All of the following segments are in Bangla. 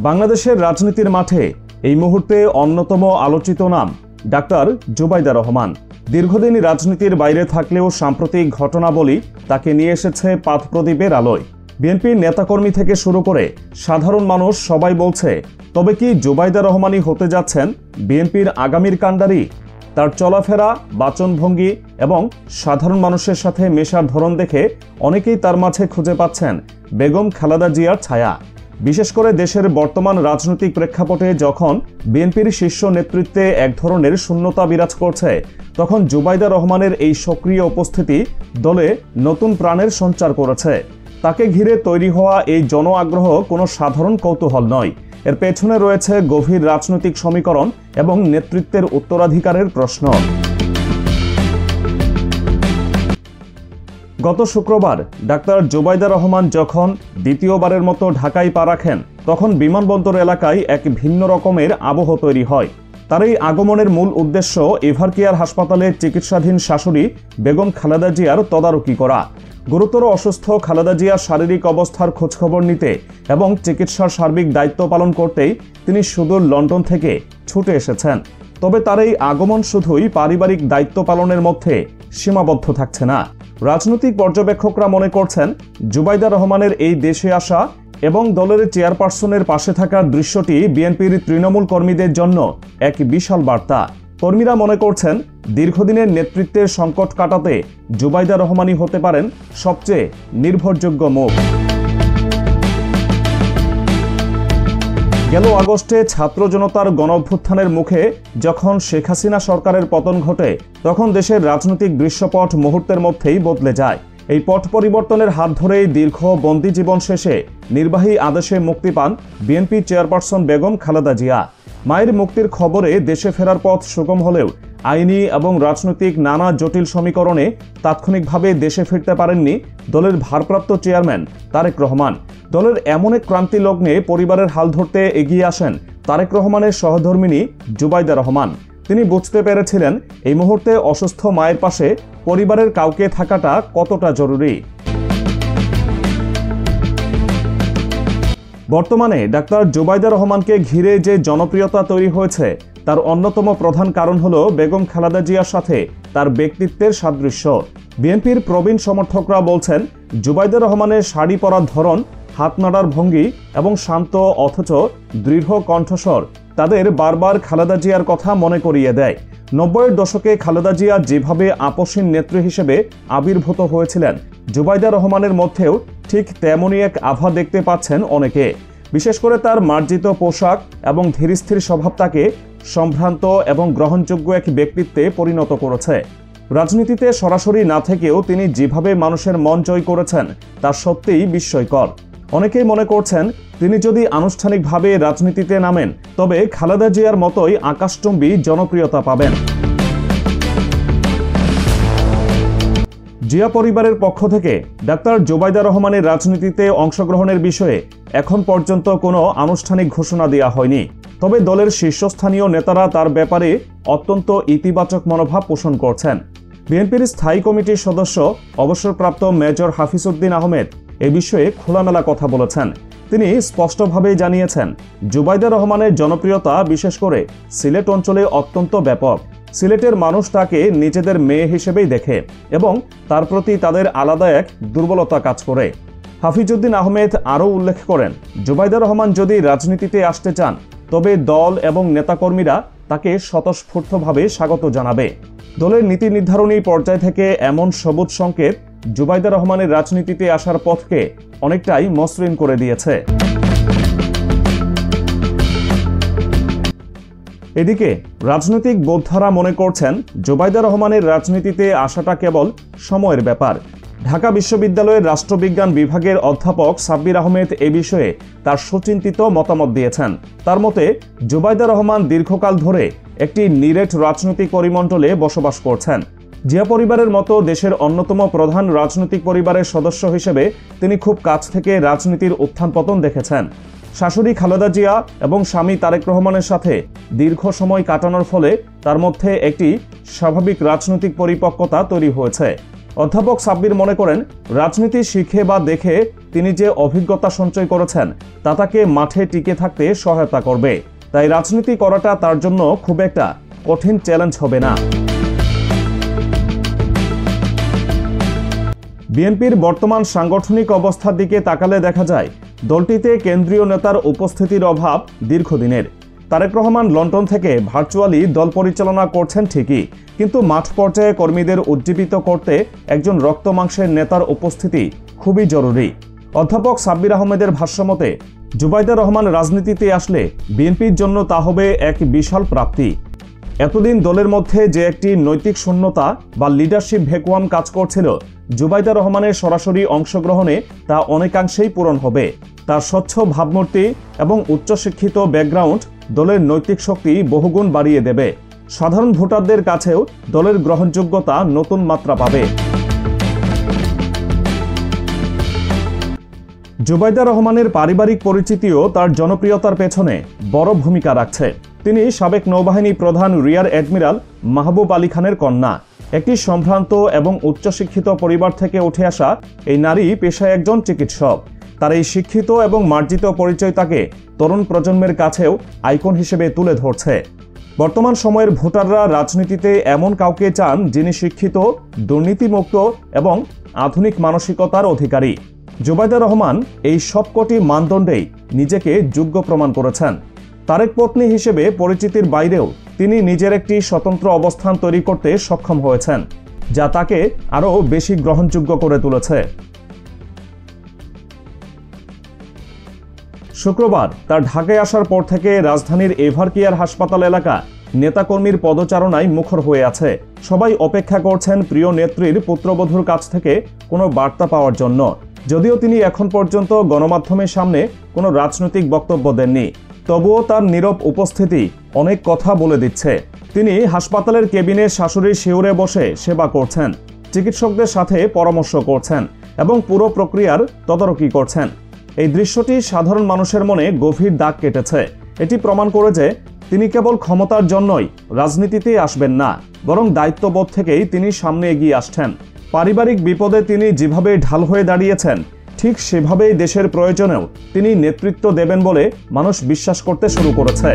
বাংলাদেশের রাজনীতির মাঠে এই মুহূর্তে অন্যতম আলোচিত নাম ডাক্তার জুবাইদা রহমান। দীর্ঘদিন রাজনীতির বাইরে থাকলেও সাম্প্রতিক ঘটনাবলী তাকে নিয়ে এসেছে পাথপ্রদীপের আলোয়। বিএনপির নেতাকর্মী থেকে শুরু করে সাধারণ মানুষ সবাই বলছে, তবে কি জুবাইদা রহমানই হতে যাচ্ছেন বিএনপির আগামীর কাণ্ডারি? তার চলাফেরা, বাচনভঙ্গি এবং সাধারণ মানুষের সাথে মেশার ধরন দেখে অনেকেই তার মাঝে খুঁজে পাচ্ছেন বেগম খালেদা জিয়ার ছায়া। বিশেষ করে দেশের বর্তমান রাজনৈতিক প্রেক্ষাপটে যখন বিএনপির শীর্ষ নেতৃত্বে এক ধরনের শূন্যতা বিরাজ করছে, তখন জুবাইদা রহমানের এই সক্রিয় উপস্থিতি দলে নতুন প্রাণের সঞ্চার করেছে। তাকে ঘিরে তৈরি হওয়া এই জন আগ্রহ কোনো সাধারণ কৌতূহল নয়। এর পেছনে রয়েছে গভীর রাজনৈতিক সমীকরণ এবং নেতৃত্বের উত্তরাধিকারের প্রশ্ন। গত শুক্রবার ডাক্তার জুবাইদা রহমান যখন দ্বিতীয়বারের মতো ঢাকায় পা রাখেন, তখন বিমানবন্দর এলাকায় এক ভিন্ন রকমের আবহ তৈরি হয়। তার এই আগমনের মূল উদ্দেশ্য এভারকেয়ার হাসপাতালে চিকিৎসাধীন শাশুড়ি বেগম খালেদা জিয়ার তদারকি করা। গুরুতর অসুস্থ খালেদা জিয়ার শারীরিক অবস্থার খোঁজখবর নিতে এবং চিকিৎসার সার্বিক দায়িত্ব পালন করতেই তিনি সুদূর লন্ডন থেকে ছুটে এসেছেন। তবে তার এই আগমন শুধুই পারিবারিক দায়িত্ব পালনের মধ্যে সীমাবদ্ধ থাকছে না। রাজনৈতিক পর্যবেক্ষকরা মনে করছেন, জুবাইদা রহমানের এই দেশে আসা এবং দলের চেয়ারপারসনের পাশে থাকার দৃশ্যটি বিএনপির তৃণমূল কর্মীদের জন্য এক বিশাল বার্তা। কর্মীরা মনে করছেন, দীর্ঘদিনের নেতৃত্বের সংকট কাটাতে জুবাইদা রহমানই হতে পারেন সবচেয়ে নির্ভরযোগ্য মুখ। গেল আগস্টে ছাত্র জনতার গণঅভ্যুত্থানের মুখে যখন শেখ হাসিনা সরকারের পতন ঘটে, তখন দেশের রাজনৈতিক দৃশ্যপট মুহূর্তের মধ্যেই বদলে যায়। এই পট পরিবর্তনের হাত ধরেই দীর্ঘ বন্দী জীবন শেষে নির্বাহী আদেশে মুক্তি পান বিএনপি চেয়ারপারসন বেগম খালেদা জিয়া। মায়ের মুক্তির খবরে দেশে ফেরার পথ সুগম হলেও আইনি এবং রাজনৈতিক নানা জটিল সমীকরণে তাৎক্ষণিকভাবে দেশে ফিরতে পারেননি দলের ভারপ্রাপ্ত চেয়ারম্যান তারেক রহমান। দলের এমন এক ক্রান্তি লগ্নে পরিবারের হাল ধরতে এগিয়ে আসেন তারেক রহমানের সহধর্মিণী জুবাইদা রহমান। তিনি বুঝতে পেরেছিলেন এই মুহূর্তে অসুস্থ মায়ের পাশে পরিবারের কাউকে থাকাটা কতটা জরুরি। বর্তমানে ডাক্তার জুবাইদা রহমানকে ঘিরে যে জনপ্রিয়তা তৈরি হয়েছে, তার অন্যতম প্রধান কারণ হল বেগম খালেদা জিয়ার সাথে তার ব্যক্তিত্বের সাদৃশ্য। বিএনপির প্রবীণ সমর্থকরা বলছেন, জুবাইদা রহমানের শাড়ি পরার ধরন, হাত নাড়ার ভঙ্গি এবং শান্ত অথচ দৃঢ় কণ্ঠস্বর তাদের বারবার খালেদা জিয়ার কথা মনে করিয়ে দেয়। 90-এর দশকে খালেদা জিয়া যেভাবে আপসীন নেত্রী হিসেবে আবির্ভূত হয়েছিলেন, জুবাইদা রহমানের মধ্যেও ঠিক তেমনই এক আভা দেখতে পাচ্ছেন অনেকে। বিশেষ করে তার মার্জিত পোশাক এবং ধীরস্থির স্বভাব তাকে সম্ভ্রান্ত এবং গ্রহণযোগ্য এক ব্যক্তিত্বে পরিণত করেছে। রাজনীতিতে সরাসরি না থেকেও তিনি যেভাবে মানুষের মন জয় করেছেন, তা সত্যিই বিস্ময়কর। অনেকেই মনে করছেন, তিনি যদি আনুষ্ঠানিকভাবে রাজনীতিতে নামেন, তবে খালেদা জিয়ার মতোই আকাশচুম্বী জনপ্রিয়তা পাবেন। জিয়া পরিবারের পক্ষ থেকে ডাক্তার জুবাইদা রহমানের রাজনীতিতে অংশগ্রহণের বিষয়ে এখন পর্যন্ত কোনো আনুষ্ঠানিক ঘোষণা দেওয়া হয়নি। তবে দলের শীর্ষস্থানীয় নেতারা তার ব্যাপারে অত্যন্ত ইতিবাচক মনোভাব পোষণ করছেন। বিএনপির স্থায়ী কমিটির সদস্য অবসরপ্রাপ্ত মেজর হাফিজউদ্দিন আহমেদ এ বিষয়ে খোলামেলা কথা বলেছেন। তিনি স্পষ্টভাবেই জানিয়েছেন, জুবাইদা রহমানের জনপ্রিয়তা বিশেষ করে সিলেট অঞ্চলে অত্যন্ত ব্যাপক। সিলেটের মানুষ তাকে নিজেদের মেয়ে হিসেবেই দেখে এবং তার প্রতি তাদের আলাদা এক দুর্বলতা কাজ করে। হাফিজউদ্দিন আহমেদ আরও উল্লেখ করেন, জুবাইদা রহমান যদি রাজনীতিতে আসতে চান, তবে দল এবং নেতাকর্মীরা তাকে স্বতঃস্ফূর্তভাবে স্বাগত জানাবে। দলের নীতি নির্ধারণী পর্যায় থেকে এমন সবুজ সংকেত জুবাইদা রহমানের রাজনীতিতে আসার পথকে অনেকটাই মসৃণ করে দিয়েছে। এদিকে রাজনৈতিক বোদ্ধারা মনে করছেন, জুবাইদা রহমানের রাজনীতিতে আসাটা কেবল সময়ের ব্যাপার। ঢাকা বিশ্ববিদ্যালয়ের রাষ্ট্রবিজ্ঞান বিভাগের অধ্যাপক সাব্বির আহমেদ এ বিষয়ে তার সুচিন্তিত মতামত দিয়েছেন। তার মতে, জুবাইদা রহমান দীর্ঘকাল ধরে একটি নিরেট রাজনৈতিক পরিমণ্ডলে বসবাস করছেন। জিয়া পরিবারের মতো দেশের অন্যতম প্রধান রাজনৈতিক পরিবারের সদস্য হিসেবে তিনি খুব কাছ থেকে রাজনীতির উত্থান পতন দেখেছেন। শাশুড়ি খালেদা জিয়া এবং স্বামী তারেক রহমানের সাথে দীর্ঘ সময় কাটানোর ফলে তার মধ্যে একটি স্বাভাবিক রাজনৈতিক পরিপক্কতা তৈরি হয়েছে। অধ্যাপক সাব্বির মনে করেন, রাজনীতি শিখে বা দেখে তিনি যে অভিজ্ঞতা সঞ্চয় করেছেন তা তাকে মাঠে টিকে থাকতে সহায়তা করবে। তাই রাজনীতি করাটা তার জন্য খুব একটা কঠিন চ্যালেঞ্জ হবে না। বিএনপির বর্তমান সাংগঠনিক অবস্থার দিকে তাকালে দেখা যায়, দলটিতে কেন্দ্রীয় নেতার উপস্থিতির অভাব দীর্ঘদিনের। তারেক রহমান লন্ডন থেকে ভার্চুয়ালি দল পরিচালনা করছেন ঠিকই, কিন্তু মাঠ পর্যায়ে কর্মীদের উজ্জীবিত করতে একজন রক্তমাংসের নেতার উপস্থিতি খুবই জরুরি। অধ্যাপক সাব্বির আহমেদের ভাষ্যমতে, জুবাইদা রহমান রাজনীতিতে আসলে বিএনপির জন্য তা হবে এক বিশাল প্রাপ্তি। এতদিন দলের মধ্যে যে একটি নৈতিক শূন্যতা বা লিডারশিপ ভ্যাকুয়াম কাজ করছিল, জুবাইদা রহমানের সরাসরি অংশগ্রহণে তা অনেকাংশেই পূরণ হবে। তার স্বচ্ছ ভাবমূর্তি এবং উচ্চশিক্ষিত ব্যাকগ্রাউন্ড দলের নৈতিক শক্তি বহুগুণ বাড়িয়ে দেবে। সাধারণ ভোটারদের কাছেও দলের গ্রহণযোগ্যতা নতুন মাত্রা পাবে। জুবাইদা রহমানের পারিবারিক পরিচিতিও তার জনপ্রিয়তার পেছনে বড় ভূমিকা রাখছে। তিনি সাবেক নৌবাহিনী প্রধান রিয়ার অ্যাডমিরাল মাহবুব আলী খানের কন্যা। একটি সম্ভ্রান্ত এবং উচ্চশিক্ষিত পরিবার থেকে উঠে আসা এই নারী পেশায় একজন চিকিৎসক। তার এই শিক্ষিত এবং মার্জিত পরিচয় তাকে তরুণ প্রজন্মের কাছেও আইকন হিসেবে তুলে ধরছে। বর্তমান সময়ের ভোটাররা রাজনীতিতে এমন কাউকে চান যিনি শিক্ষিত, দুর্নীতিমুক্ত এবং আধুনিক মানসিকতার অধিকারী। জুবাইদা রহমান এই সবকটি মানদণ্ডেই নিজেকে যোগ্য প্রমাণ করেছেন। তারেক পত্নী হিসেবে পরিচিতির বাইরেও তিনি নিজের একটি স্বতন্ত্র অবস্থান তৈরি করতে সক্ষম হয়েছেন, যা তাকে আরও বেশি গ্রহণযোগ্য করে তুলেছে। শুক্রবার তার ঢাকায় আসার পর থেকে রাজধানীর এভারকেয়ার হাসপাতাল এলাকা নেতাকর্মীর পদচারণায় মুখর হয়ে আছে। সবাই অপেক্ষা করছেন প্রিয় নেত্রীর পুত্রবধূর কাছ থেকে কোনো বার্তা পাওয়ার জন্য। যদিও তিনি এখন পর্যন্ত গণমাধ্যমের সামনে কোনো রাজনৈতিক বক্তব্য দেননি, তবুও তার নীরব উপস্থিতি অনেক কথা বলে দিচ্ছে। তিনি হাসপাতালের কেবিনে শাশুড়ির শিউরে বসে সেবা করছেন, চিকিৎসকদের সাথে পরামর্শ করছেন এবং পুরো প্রক্রিয়ার তদারকি করছেন। এই দৃশ্যটি সাধারণ মানুষের মনে গভীর দাগ কেটেছে। এটি প্রমাণ করে যে তিনি কেবল ক্ষমতার জন্যই রাজনীতিতে আসবেন না, বরং দায়িত্ববোধ থেকেই তিনি সামনে এগিয়ে আসছেন। পারিবারিক বিপদে তিনি যেভাবে ঢাল হয়ে দাঁড়িয়েছেন, ঠিক সেভাবেই দেশের প্রয়োজনেও তিনি নেতৃত্ব দেবেন বলে মানুষ বিশ্বাস করতে শুরু করেছে।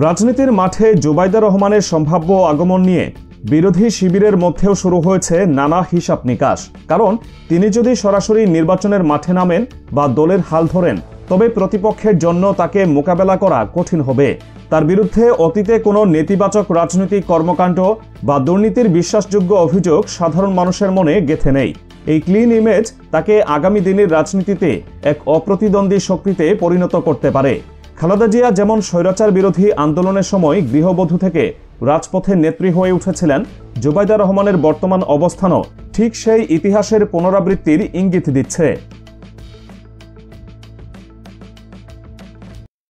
রাজনীতির মাঠে জুবাইদা রহমানের সম্ভাব্য আগমন নিয়ে বিরোধী শিবিরের মধ্যেও শুরু হয়েছে নানা হিসাব নিকাশ। কারণ তিনি যদি সরাসরি নির্বাচনের মাঠে নামেন বা দলের হাল ধরেন, তবে প্রতিপক্ষের জন্য তাকে মোকাবেলা করা কঠিন হবে। তার বিরুদ্ধে অতীতে কোনো নেতিবাচক রাজনৈতিক কর্মকাণ্ড বা দুর্নীতির বিশ্বাসযোগ্য অভিযোগ সাধারণ মানুষের মনে গেঁথে নেই। এই ক্লিন ইমেজ তাকে আগামী দিনের রাজনীতিতে এক অপ্রতিদ্বন্দ্বী শক্তিতে পরিণত করতে পারে। খালেদা জিয়া যেমন স্বৈরাচার বিরোধী আন্দোলনের সময় গৃহবধূ থেকে রাজপথের নেত্রী হয়ে উঠেছিলেন, জুবাইদা রহমানের বর্তমান অবস্থানও ঠিক সেই ইতিহাসের পুনরাবৃত্তির ইঙ্গিত দিচ্ছে।